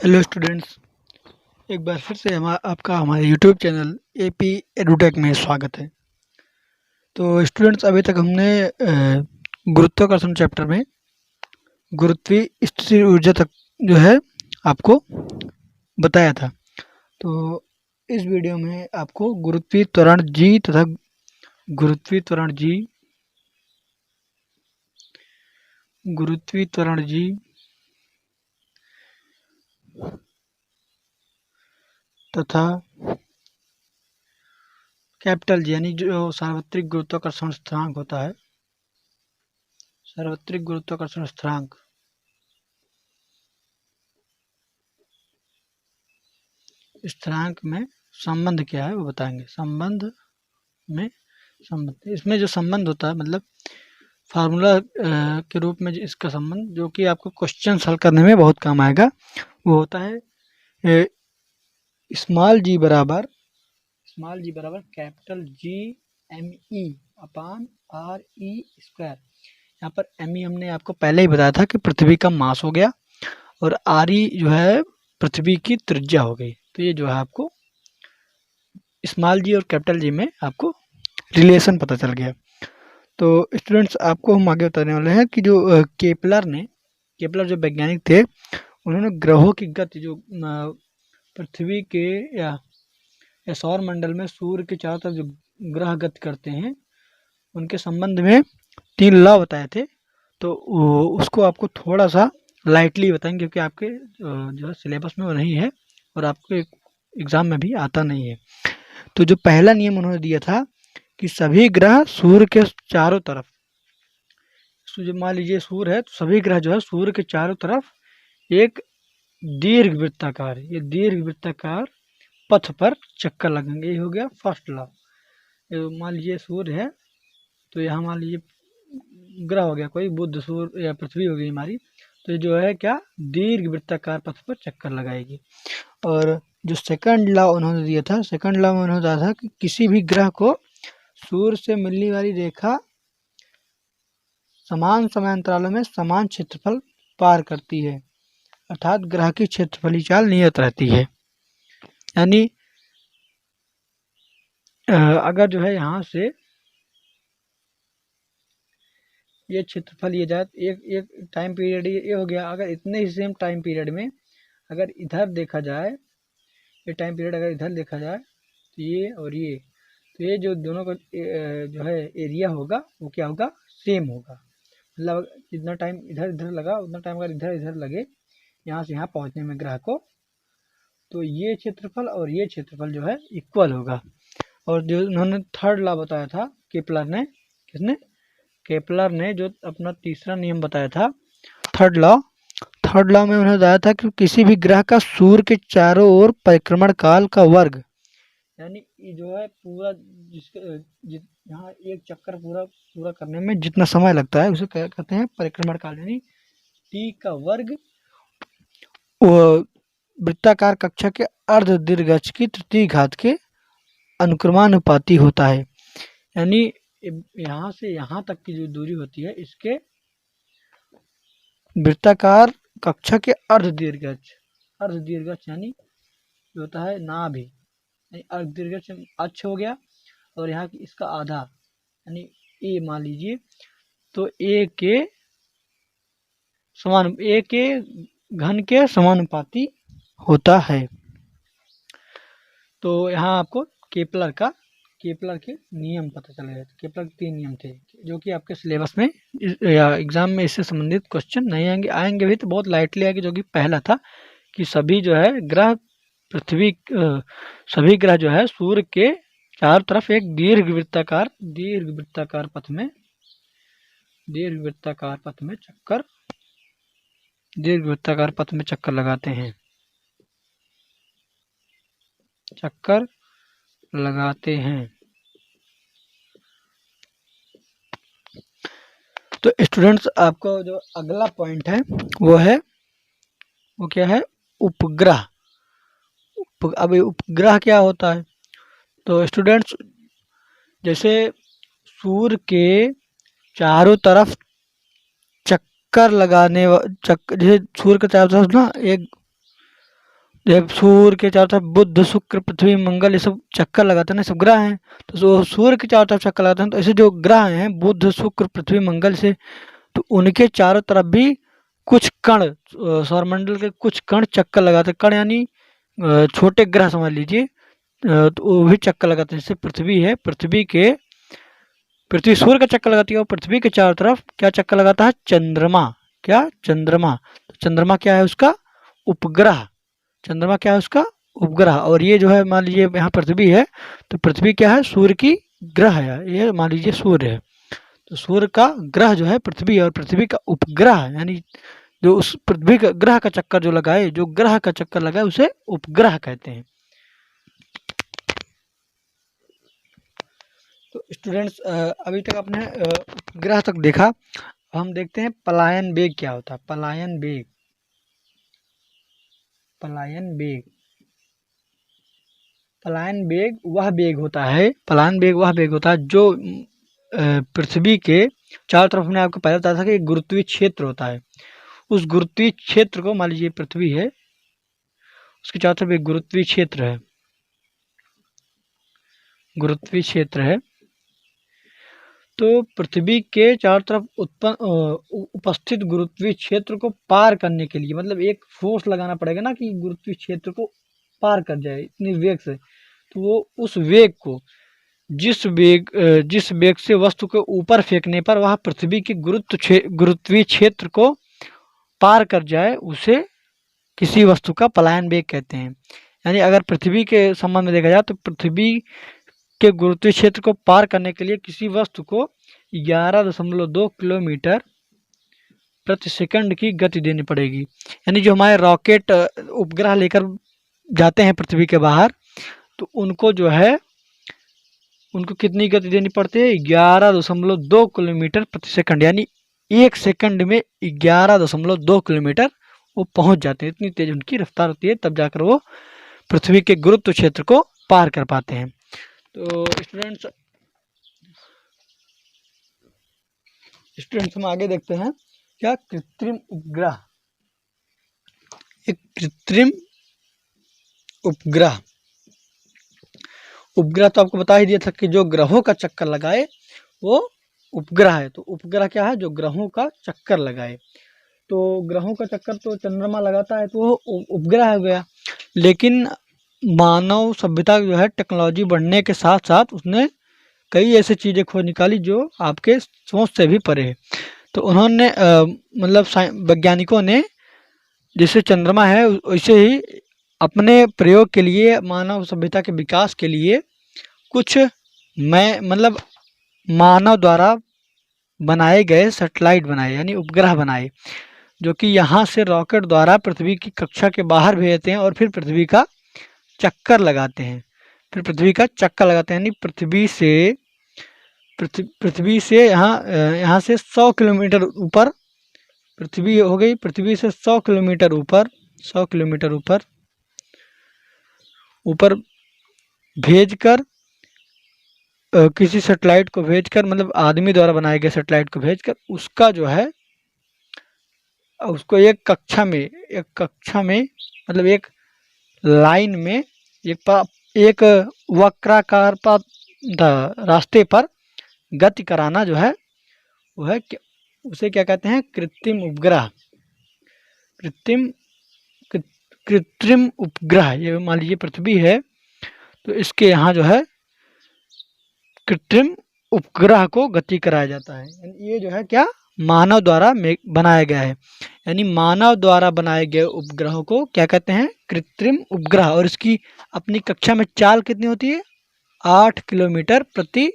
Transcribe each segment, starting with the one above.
Hello students, एक बार फिर से आपका हमारे यूट्यूब चैनल एपी एडुटेक में स्वागत है। तो स्टूडेंट्स, अभी तक हमने गुरुत्वाकर्षण चैप्टर में गुरुत्वीय स्थिर ऊर्जा तक जो है आपको बताया था। तो इस वीडियो में आपको गुरुत्वीय त्वरण जी तथा गुरुत्वीय त्वरण जी गुरुत्वीय त्वरण जी तथा कैपिटल जी यानी जो सार्वत्रिक गुरुत्वाकर्षण स्थिरांक होता है, सार्वत्रिक गुरुत्वाकर्षण स्थिरांक स्थिरांक में संबंध क्या है वो बताएंगे। इसमें जो संबंध होता है मतलब फार्मूला के रूप में इसका संबंध जो कि आपको क्वेश्चन हल करने में बहुत काम आएगा, वो होता है स्मॉल जी बराबर capital G M E upon R E square. यहाँ पर एम ई हमने आपको पहले ही बताया था कि पृथ्वी का मास हो गया और आर ई जो है पृथ्वी की त्रिज्या हो गई। तो ये जो है आपको स्मॉल जी और कैपिटल जी में आपको रिलेशन पता चल गया। तो स्टूडेंट्स, आपको हम आगे बताने वाले हैं कि जो केपलर जो वैज्ञानिक थे, उन्होंने ग्रहों की गति जो पृथ्वी के या सौर मंडल में सूर्य के चारों तरफ जो ग्रह गति करते हैं, उनके संबंध में 3 लॉ बताए थे। तो उसको आपको थोड़ा सा लाइटली बताएंगे क्योंकि आपके जो है सिलेबस में वो नहीं है और आपको एग्जाम में भी आता नहीं है। तो जो पहला नियम उन्होंने दिया था कि सभी ग्रह सूर्य के चारों तरफ, जो मान लीजिए सूर्य है तो सभी ग्रह जो है सूर्य के चारों तरफ एक दीर्घ वृत्ताकार पथ पर चक्कर लगेंगे। ये हो गया फर्स्ट लॉ। मान लीजिए सूर्य है तो यहाँ मान लीजिए ग्रह हो गया कोई, बुध, सूर्य या पृथ्वी हो गई हमारी, तो जो है क्या दीर्घ वृत्ताकार पथ पर चक्कर लगाएगी। और जो सेकंड लॉ उन्होंने दिया था, सेकंड लॉ में उन्होंने बताया था कि किसी भी ग्रह को सूर्य से मिलने वाली रेखा समान समयांतरालों में समान क्षेत्रफल पार करती है, अर्थात ग्रह की क्षेत्रफलीय चाल नियत रहती है। यानी अगर जो है यहाँ से ये क्षेत्रफल ये जाए, एक टाइम पीरियड ये हो गया। अगर इतने ही सेम टाइम पीरियड में अगर इधर देखा जाए, ये टाइम पीरियड अगर इधर देखा जाए तो ये और ये, तो ये जो दोनों का जो है एरिया होगा वो क्या होगा, सेम होगा। मतलब जितना टाइम इधर लगा उतना टाइम अगर इधर लगे यहाँ से यहाँ पहुँचने में ग्रह को, तो ये क्षेत्रफल और ये क्षेत्रफल जो है इक्वल होगा। और जो उन्होंने थर्ड लॉ बताया था केपलर ने, केपलर ने जो अपना तीसरा नियम बताया था, थर्ड लॉ में उन्होंने बताया था कि किसी भी ग्रह का सूर्य के चारों ओर परिक्रमण काल का वर्ग, यानी जो है पूरा यहाँ एक चक्कर पूरा करने में जितना समय लगता है उसे क्या कहते हैं, परिक्रमण काल, यानी टी का वर्ग वृत्ताकार कक्षा के अर्ध दीर्घांश की तृतीय घात के अनुक्रमानुपाती होता है। यानी यहाँ से यहाँ तक की जो दूरी होती है इसके वृत्ताकार कक्षा के अर्ध दीर्घांश यानी जो होता है नाभि, अर्ध दीर्घांश अक्ष हो गया, और यहाँ की इसका आधा यानी ए मान लीजिए, तो ए के घन के समानुपाती होता है। तो यहाँ आपको केपलर के नियम पता चलेगा। केपलर के 3 नियम थे जो कि आपके सिलेबस में या एग्जाम में इससे संबंधित क्वेश्चन नहीं आएंगे भी तो बहुत लाइटली आएंगे। जो कि पहला था कि सभी जो है ग्रह सभी ग्रह जो है सूर्य के चारों तरफ एक दीर्घ वृत्ताकार पथ में चक्कर लगाते हैं। तो स्टूडेंट्स, आपको जो अगला पॉइंट है वो क्या है, उपग्रह। अब उपग्रह क्या होता है? तो स्टूडेंट्स, जैसे सूर्य के चारों तरफ चक्कर लगाने जैसे सूर्य के चारों तरफ ना एक जब सूर्य के चारों तरफ बुध, शुक्र, पृथ्वी, मंगल ये सब चक्कर लगाते हैं ना, सब ग्रह हैं, तो सूर्य के चारों तरफ चक्कर लगाते हैं, तो ऐसे जो ग्रह हैं बुध, शुक्र, पृथ्वी, मंगल से, तो उनके चारों तरफ भी कुछ कण, सौरमंडल के कुछ कण चक्कर लगाते हैं। कण यानी छोटे ग्रह समझ लीजिए, तो वो भी चक्कर लगाते हैं। जैसे पृथ्वी है, पृथ्वी सूर्य का चक्कर लगाती है, और पृथ्वी के चारों तरफ क्या चक्कर लगाता है? चंद्रमा। क्या? चंद्रमा। तो चंद्रमा क्या है? उसका उपग्रह। चंद्रमा क्या है? उसका उपग्रह। और ये जो है मान लीजिए यहाँ पृथ्वी है, तो पृथ्वी क्या है? सूर्य की ग्रह है, ये मान लीजिए सूर्य है, तो सूर्य का ग्रह जो है पृथ्वी है, और पृथ्वी का उपग्रह यानी जो उस पृथ्वी का ग्रह का चक्कर जो लगाए, जो ग्रह का चक्कर लगाए उसे उपग्रह कहते हैं। तो स्टूडेंट्स अभी तक आपने उपग्रह तक देखा। अब हम देखते हैं पलायन वेग क्या होता है। पलायन वेग, पलायन वेग, पलायन वेग वह वेग होता है, पलायन वेग वह वेग होता है जो पृथ्वी के चारों तरफ, मैंने आपको पहले बताया था कि एक गुरुत्वीय क्षेत्र होता है। उस गुरुत्वीय क्षेत्र को, मान लीजिए पृथ्वी है, उसके चारों तरफ एक गुरुत्वीय क्षेत्र है, गुरुत्वीय क्षेत्र है। तो पृथ्वी के चारों तरफ उपस्थित गुरुत्वीय क्षेत्र को पार करने के लिए, मतलब एक फोर्स लगाना पड़ेगा ना कि गुरुत्वीय क्षेत्र को पार कर जाए इतनी वेग से, तो वो उस वेग को, जिस वेग से वस्तु को ऊपर फेंकने पर वह पृथ्वी के गुरुत्वीय क्षेत्र को पार कर जाए, उसे किसी वस्तु का पलायन वेग कहते हैं। यानी अगर पृथ्वी के संबंध में देखा जाए तो पृथ्वी के गुरुत्वीय क्षेत्र को पार करने के लिए किसी वस्तु को 11.2 किलोमीटर प्रति सेकंड की गति देनी पड़ेगी। यानी जो हमारे रॉकेट उपग्रह लेकर जाते हैं पृथ्वी के बाहर, तो उनको जो है, उनको कितनी गति देनी पड़ती है? 11.2 किलोमीटर प्रति सेकंड, यानी 1 सेकंड में 11.2 किलोमीटर वो पहुंच जाते हैं। इतनी तेज उनकी रफ्तार होती है, तब जाकर वो पृथ्वी के गुरुत्व क्षेत्र को पार कर पाते हैं। तो स्टूडेंट्स हम आगे देखते हैं क्या? कृत्रिम उपग्रह। एक कृत्रिम उपग्रह, उपग्रह तो आपको बता ही दिया था कि जो ग्रहों का चक्कर लगाए वो उपग्रह है। तो उपग्रह क्या है? जो ग्रहों का चक्कर लगाए। तो ग्रहों का चक्कर तो चंद्रमा लगाता है, तो वो उपग्रह हो गया। लेकिन मानव सभ्यता जो है, टेक्नोलॉजी बढ़ने के साथ साथ उसने कई ऐसी चीज़ें खोज निकाली जो आपके सोच से भी परे है। तो उन्होंने मतलब वैज्ञानिकों ने, जैसे चंद्रमा है वैसे ही अपने प्रयोग के लिए, मानव सभ्यता के विकास के लिए कुछ मतलब मानव द्वारा बनाए गए सैटेलाइट बनाए, यानी उपग्रह बनाए, जो कि यहाँ से रॉकेट द्वारा पृथ्वी की कक्षा के बाहर भेजते हैं और फिर पृथ्वी का चक्कर लगाते हैं। फिर पृथ्वी का चक्कर लगाते हैं, यानी पृथ्वी से यहाँ से 100 किलोमीटर ऊपर पृथ्वी हो गई, पृथ्वी से 100 किलोमीटर ऊपर, 100 किलोमीटर ऊपर भेजकर, किसी सैटेलाइट को भेजकर, मतलब आदमी द्वारा बनाए गए सैटेलाइट को भेजकर, उसका जो है, उसको एक कक्षा में मतलब एक लाइन में, एक वक्राकार रास्ते पर गति कराना जो है वो है, उसे क्या कहते हैं? कृत्रिम उपग्रह। कृत्रिम उपग्रह, ये मान लीजिए पृथ्वी है, तो इसके यहाँ जो है कृत्रिम उपग्रह को गति कराया जाता है। ये जो है क्या? मानव द्वारा बनाया गया है। यानी मानव द्वारा बनाए गए उपग्रहों को क्या कहते हैं? कृत्रिम उपग्रह। और इसकी अपनी कक्षा में चाल कितनी होती है? 8 किलोमीटर प्रति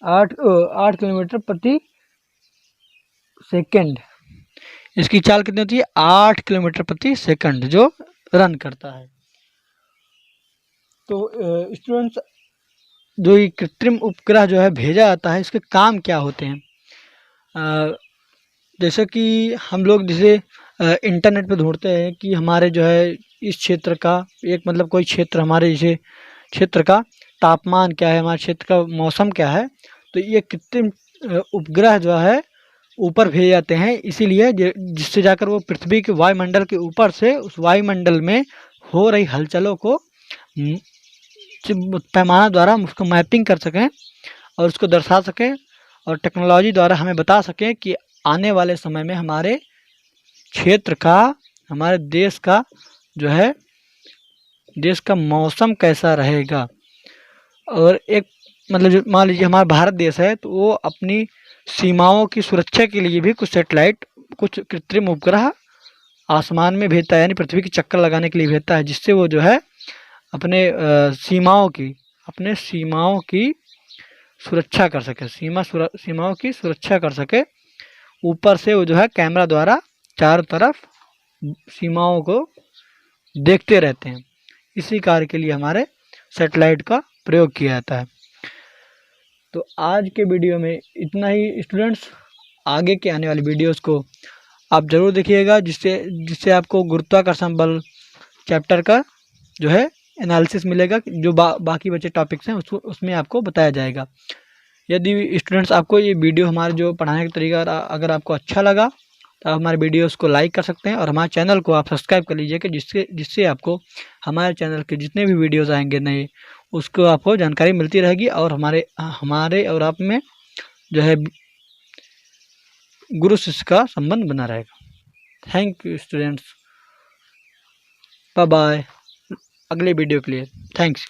8 किलोमीटर प्रति सेकंड। इसकी चाल कितनी होती है? 8 किलोमीटर प्रति सेकंड जो रन करता है। तो स्टूडेंट्स, जो ये कृत्रिम उपग्रह जो है भेजा जाता है, इसके काम क्या होते हैं? जैसे कि हम लोग जैसे इंटरनेट पे ढूंढते हैं कि हमारे जो है इस क्षेत्र का, एक मतलब कोई क्षेत्र, हमारे जैसे क्षेत्र का तापमान क्या है, हमारे क्षेत्र का मौसम क्या है, तो ये कृत्रिम उपग्रह जो है ऊपर भेजे जाते हैं, इसीलिए जिससे जाकर वो पृथ्वी के वायुमंडल के ऊपर से उस वायुमंडल में हो रही हलचलों को पैमाना द्वारा हम उसको मैपिंग कर सकें और उसको दर्शा सकें, और टेक्नोलॉजी द्वारा हमें बता सकें कि आने वाले समय में हमारे क्षेत्र का, हमारे देश का जो है, देश का मौसम कैसा रहेगा। और एक मतलब जो मान लीजिए हमारा भारत देश है, तो वो अपनी सीमाओं की सुरक्षा के लिए भी कुछ सैटेलाइट, कुछ कृत्रिम उपग्रह आसमान में भेजता है, यानी पृथ्वी की चक्कर लगाने के लिए भेजता है, जिससे वो जो है अपने सीमाओं की सुरक्षा कर सके, सीमाओं की सुरक्षा कर सके। ऊपर से वो जो है कैमरा द्वारा चारों तरफ सीमाओं को देखते रहते हैं। इसी कार्य के लिए हमारे सैटेलाइट का प्रयोग किया जाता है। तो आज के वीडियो में इतना ही स्टूडेंट्स। आगे के आने वाली वीडियोस को आप ज़रूर देखिएगा, जिससे आपको गुरुत्वाकर्षण बल चैप्टर का जो है एनालिसिस मिलेगा। जो बाकी बचे टॉपिक्स हैं उसमें आपको बताया जाएगा। यदि स्टूडेंट्स आपको ये वीडियो, हमारे जो पढ़ाने का तरीका अगर आपको अच्छा लगा, तो आप हमारे वीडियोस को लाइक कर सकते हैं और हमारे चैनल को आप सब्सक्राइब कर लीजिए, कि जिससे आपको हमारे चैनल के जितने भी वीडियोस आएंगे नए, उसको आपको जानकारी मिलती रहेगी और हमारे और आप में जो है गुरु शिष्य का संबंध बना रहेगा। Thank you students, bye bye. अगले वीडियो के लिए थैंक्स।